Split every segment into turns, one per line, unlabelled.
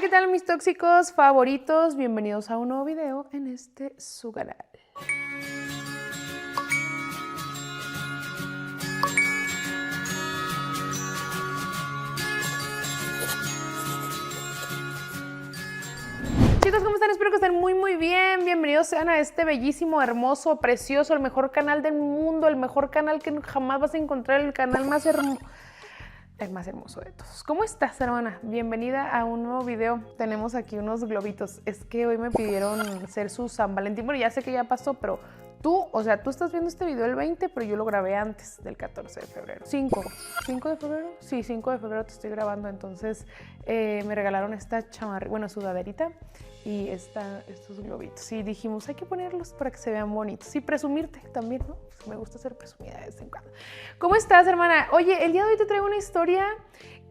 Hola, ¿qué tal mis tóxicos favoritos? Bienvenidos a un nuevo video en su canal. Chicos, ¿cómo están? Espero que estén muy bien. Bienvenidos sean a este bellísimo, hermoso, precioso, el mejor canal del mundo, el mejor canal que jamás vas a encontrar, el canal más hermoso. El más hermoso de todos. ¿Cómo estás, hermana? Bienvenida a un nuevo video. Tenemos aquí unos globitos. Es que hoy me pidieron ser su San Valentín. Bueno, ya sé que ya pasó, pero tú, o sea, tú estás viendo este video el 20, pero yo lo grabé antes del 14 de febrero. ¿5 de febrero? Sí, 5 de febrero te estoy grabando. Entonces me regalaron esta chamarra, bueno, sudaderita y estos globitos. Y dijimos, hay que ponerlos para que se vean bonitos. Y presumirte también, ¿no? Me gusta ser presumida de vez en cuando. ¿Cómo estás, hermana? Oye, el día de hoy te traigo una historia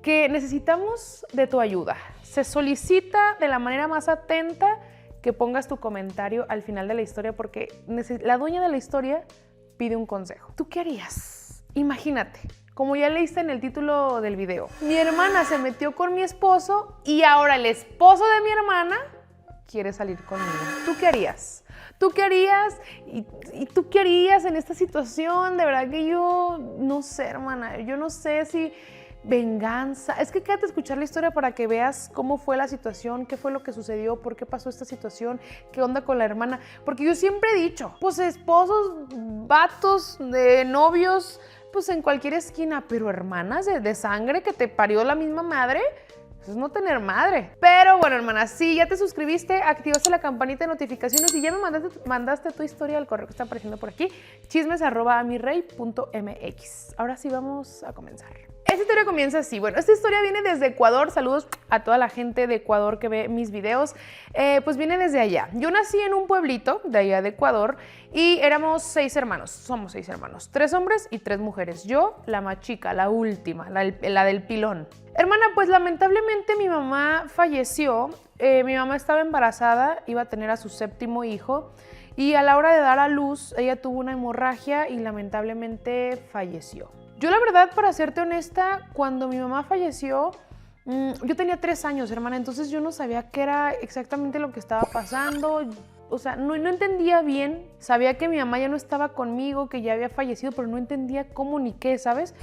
que necesitamos de tu ayuda. Se solicita de la manera más atenta que pongas tu comentario al final de la historia porque la dueña de la historia pide un consejo. ¿Tú qué harías? Imagínate, como ya leíste en el título del video, mi hermana se metió con mi esposo y ahora el esposo de mi hermana quiere salir conmigo. ¿Tú qué harías? ¿Tú qué harías? ¿Y tú qué harías en esta situación? De verdad que yo no sé, hermana. Yo no sé si venganza. Es que quédate a escuchar la historia para que veas cómo fue la situación, qué fue lo que sucedió, por qué pasó esta situación, qué onda con la hermana. Porque yo siempre he dicho, pues esposos, vatos, novios, pues en cualquier esquina. Pero hermanas de sangre que te parió la misma madre, es no tener madre. Pero bueno, hermana, si ya te suscribiste, activaste la campanita de notificaciones y ya me mandaste tu historia al correo que está apareciendo por aquí, chismes@amirrey.mx. Ahora sí vamos a comenzar. Esta historia comienza así. Bueno, esta historia viene desde Ecuador. Saludos a toda la gente de Ecuador que ve mis videos. Pues viene desde allá. Yo nací en un pueblito de allá de Ecuador y éramos 6 hermanos. Somos 6 hermanos. 3 hombres y 3 mujeres. Yo, la más chica, la última, la del pilón. Hermana, pues lamentablemente mi mamá falleció. Mi mamá estaba embarazada, iba a tener a su 7º hijo. Y a la hora de dar a luz, ella tuvo una hemorragia y lamentablemente falleció. Yo la verdad, para serte honesta, cuando mi mamá falleció, yo tenía 3 años, hermana, entonces yo no sabía qué era exactamente lo que estaba pasando. O sea, no entendía bien. Sabía que mi mamá ya no estaba conmigo, que ya había fallecido, pero no entendía cómo ni qué, ¿sabes?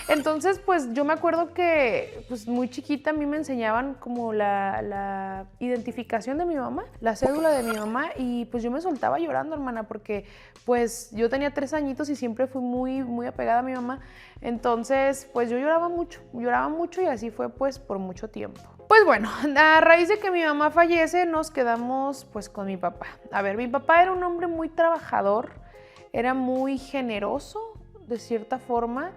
Entonces, pues yo me acuerdo que pues, muy chiquita a mí me enseñaban como la identificación de mi mamá, la cédula de mi mamá, y pues yo me soltaba llorando, hermana, porque pues yo tenía 3 añitos y siempre fui muy apegada a mi mamá. Entonces, pues yo lloraba mucho y así fue pues por mucho tiempo. Pues bueno, a raíz de que mi mamá fallece, nos quedamos pues con mi papá. A ver, mi papá era un hombre muy trabajador, era muy generoso de cierta forma,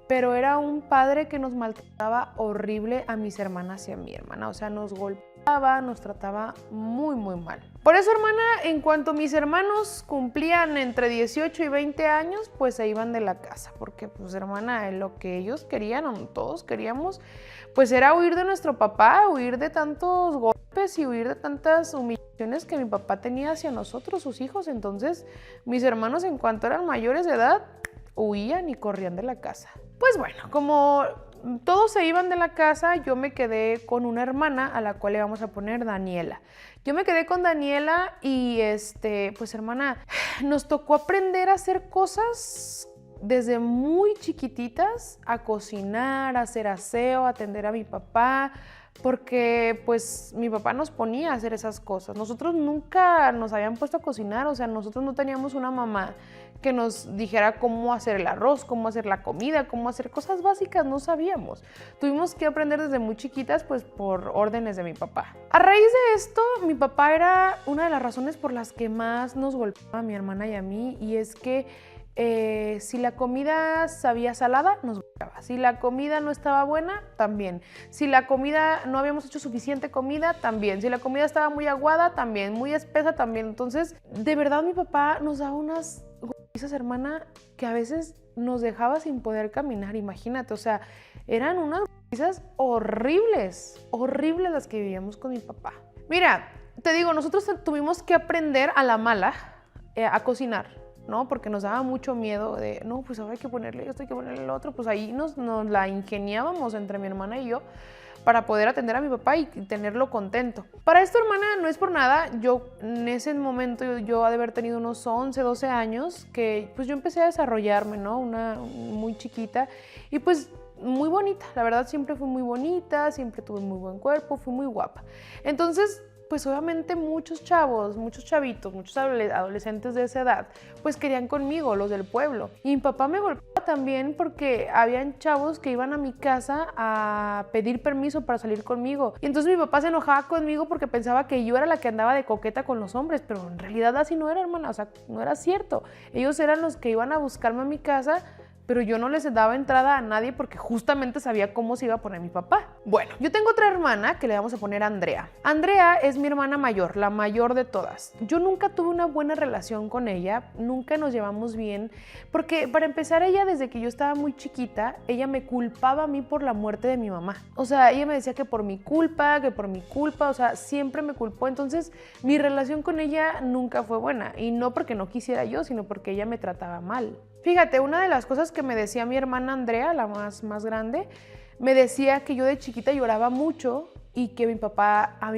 pero era un padre que nos maltrataba horrible a mis hermanas y a mi hermana. O sea, nos golpeaba, nos trataba muy mal. Por eso, hermana, en cuanto mis hermanos cumplían entre 18 y 20 años, pues se iban de la casa. Porque, pues, hermana, lo que ellos querían, o todos queríamos, pues era huir de nuestro papá, huir de tantos golpes y huir de tantas humillaciones que mi papá tenía hacia nosotros, sus hijos. Entonces, mis hermanos, en cuanto eran mayores de edad, huían y corrían de la casa. Pues bueno, como todos se iban de la casa, yo me quedé con una hermana a la cual le vamos a poner Daniela. Yo me quedé con Daniela y pues hermana, nos tocó aprender a hacer cosas desde muy chiquititas, a cocinar, a hacer aseo, a atender a mi papá, porque pues mi papá nos ponía a hacer esas cosas. Nosotros nunca nos habían puesto a cocinar, o sea, nosotros no teníamos una mamá que nos dijera cómo hacer el arroz, cómo hacer la comida, cómo hacer cosas básicas, no sabíamos. Tuvimos que aprender desde muy chiquitas, pues por órdenes de mi papá. A raíz de esto, mi papá era una de las razones por las que más nos golpeaba a mi hermana y a mí, y es que si la comida sabía salada, nos golpeaba. Si la comida no estaba buena, también. Si la comida no habíamos hecho suficiente comida, también. Si la comida estaba muy aguada, también. Muy espesa, también. Entonces, de verdad, mi papá nos daba unas golpizas, hermana, que a veces nos dejaba sin poder caminar. Imagínate, o sea, eran unas golpizas horribles las que vivíamos con mi papá. Mira, te digo, nosotros tuvimos que aprender a la mala a cocinar, ¿no? Porque nos daba mucho miedo de, no, pues ahora hay que ponerle esto, hay que ponerle lo otro. Pues ahí nos la ingeniábamos entre mi hermana y yo para poder atender a mi papá y tenerlo contento. Para esto, hermana, no es por nada, yo en ese momento yo ha de haber tenido unos 11, 12 años, que pues yo empecé a desarrollarme, ¿no? Una muy chiquita y pues muy bonita, la verdad siempre fui muy bonita, siempre tuve muy buen cuerpo, fui muy guapa. Entonces, pues obviamente muchos chavos, muchos chavitos, muchos adolescentes de esa edad, pues querían conmigo, los del pueblo. Y mi papá me golpeaba también porque habían chavos que iban a mi casa a pedir permiso para salir conmigo. Y entonces mi papá se enojaba conmigo porque pensaba que yo era la que andaba de coqueta con los hombres, pero en realidad así no era, hermana, o sea, no era cierto. Ellos eran los que iban a buscarme a mi casa, pero yo no les daba entrada a nadie porque justamente sabía cómo se iba a poner mi papá. Bueno, yo tengo otra hermana que le vamos a poner Andrea. Andrea es mi hermana mayor, la mayor de todas. Yo nunca tuve una buena relación con ella, nunca nos llevamos bien, porque para empezar ella desde que yo estaba muy chiquita, ella me culpaba a mí por la muerte de mi mamá. O sea, ella me decía que por mi culpa, o sea, siempre me culpó. Entonces, mi relación con ella nunca fue buena y no porque no quisiera yo, sino porque ella me trataba mal. Fíjate, una de las cosas que me decía mi hermana Andrea, la más grande, me decía que yo de chiquita lloraba mucho y que a mi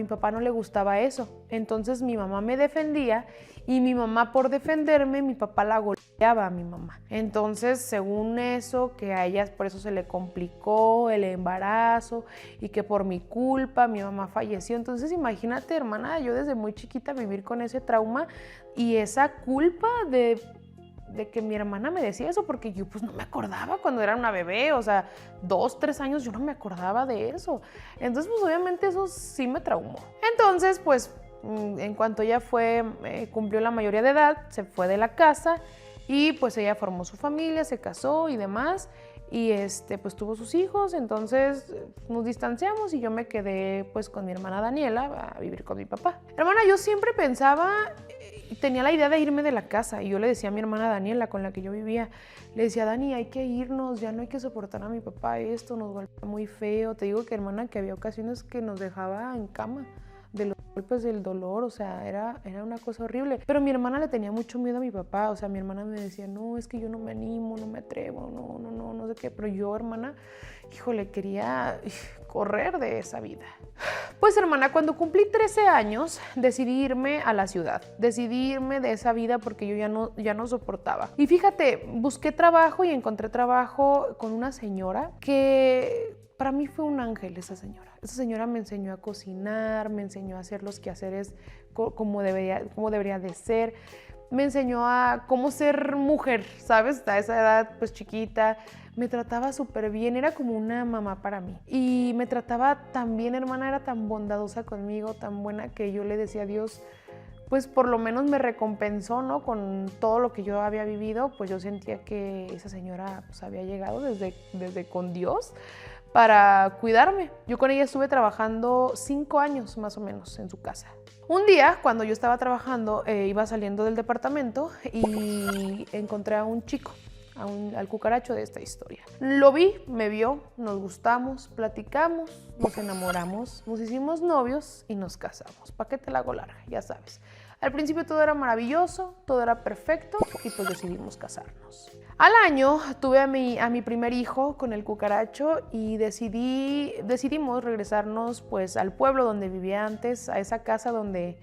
papá no le gustaba eso. Entonces mi mamá me defendía y mi mamá por defenderme, mi papá la golpeaba a mi mamá. Entonces, según eso, que a ella por eso se le complicó el embarazo y que por mi culpa mi mamá falleció. Entonces, imagínate, hermana, yo desde muy chiquita vivir con ese trauma y esa culpa de que mi hermana me decía eso, porque yo pues no me acordaba cuando era una bebé, o sea, 2, 3 años yo no me acordaba de eso. Entonces pues obviamente eso sí me traumó. Entonces pues en cuanto ella cumplió la mayoría de edad, se fue de la casa y pues ella formó su familia, se casó y demás. Y pues tuvo sus hijos, entonces nos distanciamos y yo me quedé pues con mi hermana Daniela a vivir con mi papá. Hermana, yo siempre pensaba, tenía la idea de irme de la casa y yo le decía a mi hermana Daniela con la que yo vivía, le decía, Dani, hay que irnos, ya no hay que soportar a mi papá esto, nos golpea muy feo. Te digo que, hermana, que había ocasiones que nos dejaba en cama de los golpes, del dolor, o sea, era una cosa horrible. Pero mi hermana le tenía mucho miedo a mi papá, o sea, mi hermana me decía, no, es que yo no me animo, no me atrevo, no sé qué. Pero yo, hermana, híjole, quería correr de esa vida. Pues, hermana, cuando cumplí 13 años, decidí irme a la ciudad, decidí irme de esa vida porque yo ya no soportaba. Y fíjate, busqué trabajo y encontré trabajo con una señora que para mí fue un ángel. Esa señora me enseñó a cocinar, me enseñó a hacer los quehaceres como debería de ser. Me enseñó a cómo ser mujer, ¿sabes? A esa edad, pues chiquita, me trataba súper bien, era como una mamá para mí. Y me trataba tan bien, hermana, era tan bondadosa conmigo, tan buena, que yo le decía a Dios, pues por lo menos me recompensó, ¿no? Con todo lo que yo había vivido, pues yo sentía que esa señora pues había llegado desde con Dios para cuidarme. Yo con ella estuve trabajando 5 años más o menos en su casa. Un día, cuando yo estaba trabajando, iba saliendo del departamento y encontré a un chico, al cucaracho de esta historia. Lo vi, me vio, nos gustamos, platicamos, nos enamoramos, nos hicimos novios y nos casamos. ¿Para qué te la hago larga? Ya sabes. Al principio todo era maravilloso, todo era perfecto y pues decidimos casarnos. Al año tuve a mi primer hijo con el cucaracho y decidimos regresarnos pues al pueblo donde vivía antes, a esa casa donde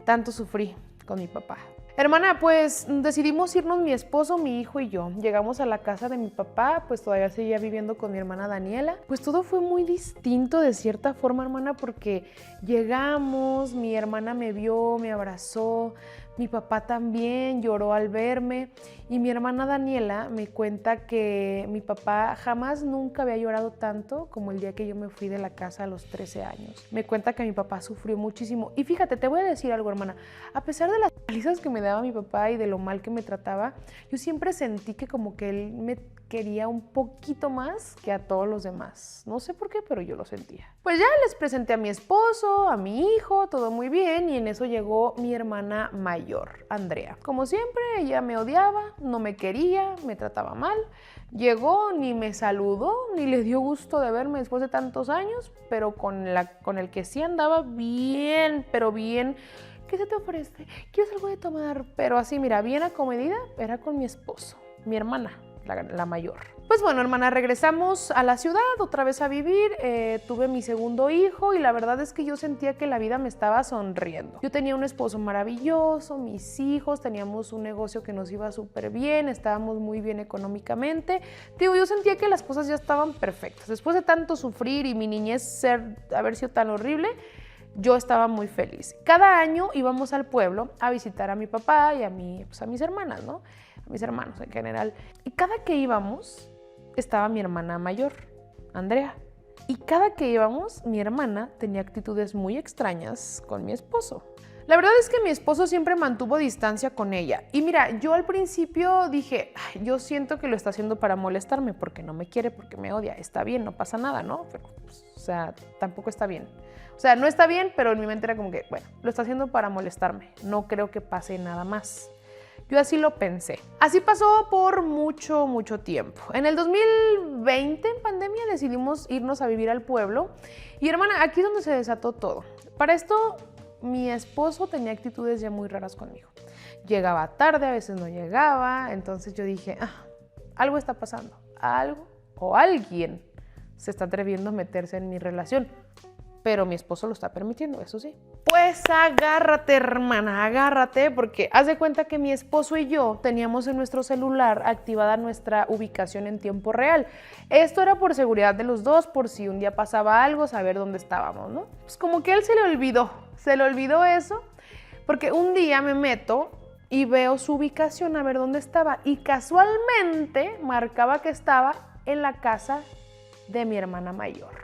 tanto sufrí con mi papá. Hermana, pues decidimos irnos mi esposo, mi hijo y yo. Llegamos a la casa de mi papá, pues todavía seguía viviendo con mi hermana Daniela. Pues todo fue muy distinto de cierta forma, hermana, porque llegamos, mi hermana me vio, me abrazó, mi papá también lloró al verme y mi hermana Daniela me cuenta que mi papá jamás nunca había llorado tanto como el día que yo me fui de la casa a los 13 años. Me cuenta que mi papá sufrió muchísimo y fíjate, te voy a decir algo, hermana, a pesar de las palizas que me daba mi papá y de lo mal que me trataba, yo siempre sentí que como que él me quería un poquito más que a todos los demás. No sé por qué, pero yo lo sentía. Pues ya les presenté a mi esposo, a mi hijo, todo muy bien, y en eso llegó mi hermana mayor, Andrea. Como siempre, ella me odiaba, no me quería, me trataba mal. Llegó, ni me saludó, ni le dio gusto de verme después de tantos años, pero con el que sí andaba bien, pero bien. ¿Qué se te ofrece? ¿Quieres algo de tomar? Pero así, mira, bien acomedida, era con mi esposo, mi hermana, la mayor. Pues bueno, hermana, regresamos a la ciudad otra vez a vivir, tuve mi segundo hijo y la verdad es que yo sentía que la vida me estaba sonriendo. Yo tenía un esposo maravilloso, mis hijos, teníamos un negocio que nos iba súper bien, estábamos muy bien económicamente. Digo, yo sentía que las cosas ya estaban perfectas. Después de tanto sufrir y mi niñez haber sido tan horrible, yo estaba muy feliz. Cada año íbamos al pueblo a visitar a mi papá y a mis hermanas, ¿no? A mis hermanos en general. Y cada que íbamos, estaba mi hermana mayor, Andrea. Y cada que íbamos, mi hermana tenía actitudes muy extrañas con mi esposo. La verdad es que mi esposo siempre mantuvo distancia con ella. Y mira, yo al principio dije, ay, yo siento que lo está haciendo para molestarme, porque no me quiere, porque me odia. Está bien, no pasa nada, ¿no? Pero, pues, o sea, tampoco está bien. O sea, no está bien, pero en mi mente era como que, bueno, lo está haciendo para molestarme. No creo que pase nada más. Yo así lo pensé. Así pasó por mucho, mucho tiempo. En el 2020, en pandemia, decidimos irnos a vivir al pueblo. Y hermana, aquí es donde se desató todo. Para esto, mi esposo tenía actitudes ya muy raras conmigo. Llegaba tarde, a veces no llegaba. Entonces yo dije, algo está pasando. Algo o alguien se está atreviendo a meterse en mi relación. Pero mi esposo lo está permitiendo, eso sí. Pues agárrate, hermana, agárrate, porque haz de cuenta que mi esposo y yo teníamos en nuestro celular activada nuestra ubicación en tiempo real. Esto era por seguridad de los dos, por si un día pasaba algo, saber dónde estábamos, ¿no? Pues como que a él se le olvidó eso, porque un día me meto y veo su ubicación a ver dónde estaba y casualmente marcaba que estaba en la casa de mi hermana mayor.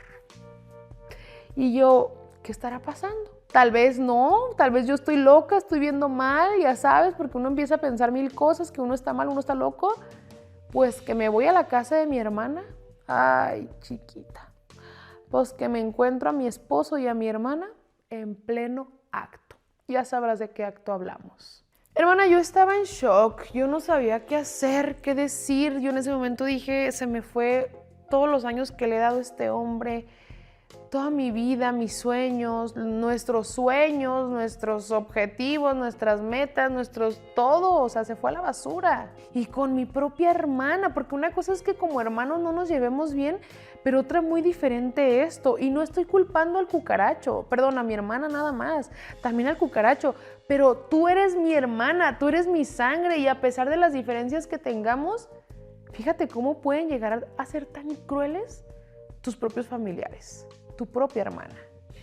Y yo, ¿qué estará pasando? Tal vez no, tal vez yo estoy loca, estoy viendo mal, ya sabes, porque uno empieza a pensar mil cosas, que uno está mal, uno está loco. Pues que me voy a la casa de mi hermana. Ay, chiquita. Pues que me encuentro a mi esposo y a mi hermana en pleno acto. Ya sabrás de qué acto hablamos. Hermana, yo estaba en shock, yo no sabía qué hacer, qué decir. Yo en ese momento dije, se me fue todos los años que le he dado a este hombre, toda mi vida, mis sueños, nuestros objetivos, nuestras metas, todo, o sea, se fue a la basura. Y con mi propia hermana, porque una cosa es que como hermanos no nos llevemos bien, pero otra muy diferente esto. Y no estoy culpando al cucaracho, perdón, a mi hermana nada más, también al cucaracho, pero tú eres mi hermana, tú eres mi sangre y a pesar de las diferencias que tengamos, fíjate cómo pueden llegar a ser tan crueles tus propios familiares. Tu propia hermana.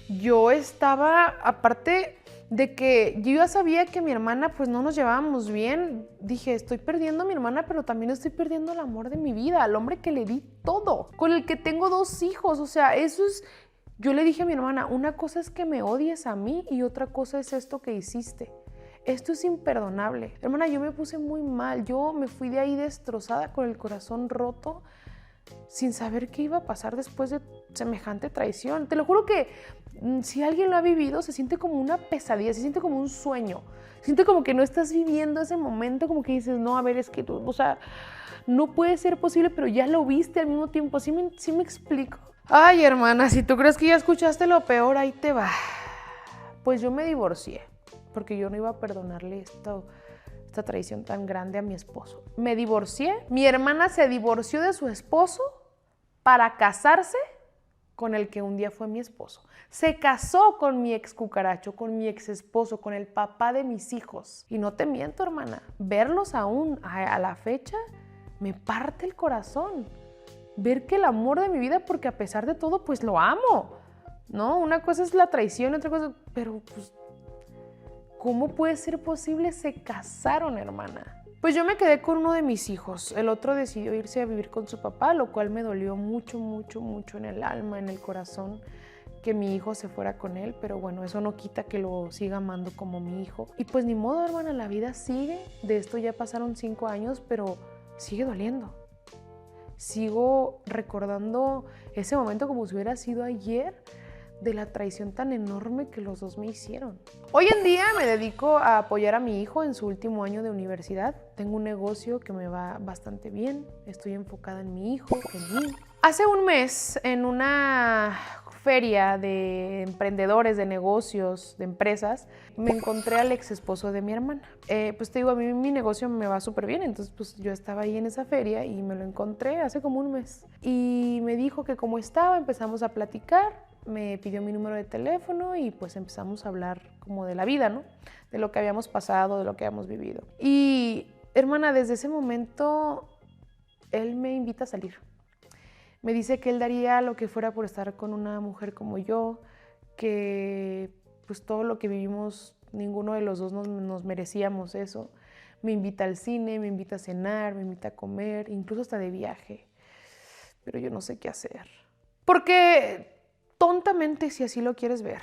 Yo estaba, aparte de que yo ya sabía que mi hermana pues no nos llevábamos bien, dije, estoy perdiendo a mi hermana, pero también estoy perdiendo el amor de mi vida, al hombre que le di todo, con el que tengo 2 hijos, o sea, eso es, yo le dije a mi hermana, una cosa es que me odies a mí y otra cosa es esto que hiciste. Esto es imperdonable. Hermana, yo me puse muy mal, yo me fui de ahí destrozada con el corazón roto, sin saber qué iba a pasar después de semejante traición. Te lo juro que si alguien lo ha vivido, se siente como una pesadilla, se siente como un sueño. Se siente como que no estás viviendo ese momento, como que dices, no, a ver, es que tú, o sea, no puede ser posible, pero ya lo viste al mismo tiempo. ¿Sí me explico? Ay, hermana, si tú crees que ya escuchaste lo peor, ahí te va. Pues yo me divorcié, porque yo no iba a perdonarle esta traición tan grande a mi esposo. Me divorcié, mi hermana se divorció de su esposo para casarse con el que un día fue mi esposo. Se casó con mi ex cucaracho, con mi ex esposo, con el papá de mis hijos. Y no te miento, hermana, verlos aún a la fecha me parte el corazón. Ver que el amor de mi vida, porque a pesar de todo, pues lo amo, ¿no? Una cosa es la traición, otra cosa, pero pues ¿cómo puede ser posible? Se casaron, hermana. Pues yo me quedé con uno de mis hijos. El otro decidió irse a vivir con su papá, lo cual me dolió mucho, mucho, mucho en el alma, en el corazón, que mi hijo se fuera con él. Pero bueno, eso no quita que lo siga amando como mi hijo. Y pues ni modo, hermana, la vida sigue. De esto ya pasaron 5 años, pero sigue doliendo. Sigo recordando ese momento como si hubiera sido ayer, de la traición tan enorme que los dos me hicieron. Hoy en día me dedico a apoyar a mi hijo en su último año de universidad. Tengo un negocio que me va bastante bien. Estoy enfocada en mi hijo, en mí. Hace un mes, en una feria de emprendedores, de negocios, de empresas, me encontré al ex esposo de mi hermana. Pues te digo, a mí mi negocio me va súper bien, entonces pues yo estaba ahí en esa feria y me lo encontré hace como un mes. Y me dijo que cómo estaba, empezamos a platicar, me pidió mi número de teléfono y pues empezamos a hablar como de la vida, ¿no? De lo que habíamos pasado, de lo que habíamos vivido. Y hermana, desde ese momento él me invita a salir. Me dice que él daría lo que fuera por estar con una mujer como yo, que pues todo lo que vivimos, ninguno de los dos nos merecíamos eso. Me invita al cine, me invita a cenar, me invita a comer, incluso hasta de viaje. Pero yo no sé qué hacer. Porque tontamente, si así lo quieres ver,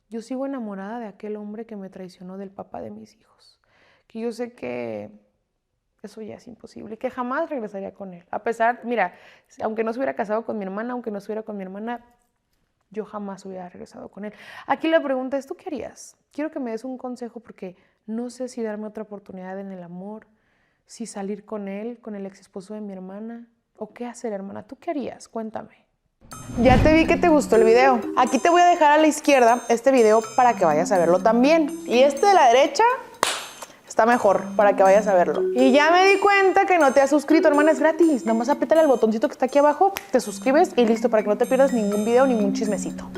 yo sigo enamorada de aquel hombre que me traicionó, del papá de mis hijos. Que yo sé que eso ya es imposible, que jamás regresaría con él. A pesar, mira, aunque no se hubiera casado con mi hermana, aunque no estuviera con mi hermana, yo jamás hubiera regresado con él. Aquí la pregunta es, ¿tú qué harías? Quiero que me des un consejo porque no sé si darme otra oportunidad en el amor, si salir con él, con el ex esposo de mi hermana, o qué hacer, hermana. ¿Tú qué harías? Cuéntame. Ya te vi que te gustó el video. Aquí te voy a dejar a la izquierda este video para que vayas a verlo también. Y este de la derecha está mejor para que vayas a verlo. Y ya me di cuenta que no te has suscrito, hermana, es gratis. Nomás apriétale al botoncito que está aquí abajo, te suscribes y listo, para que no te pierdas ningún video, ningún chismecito.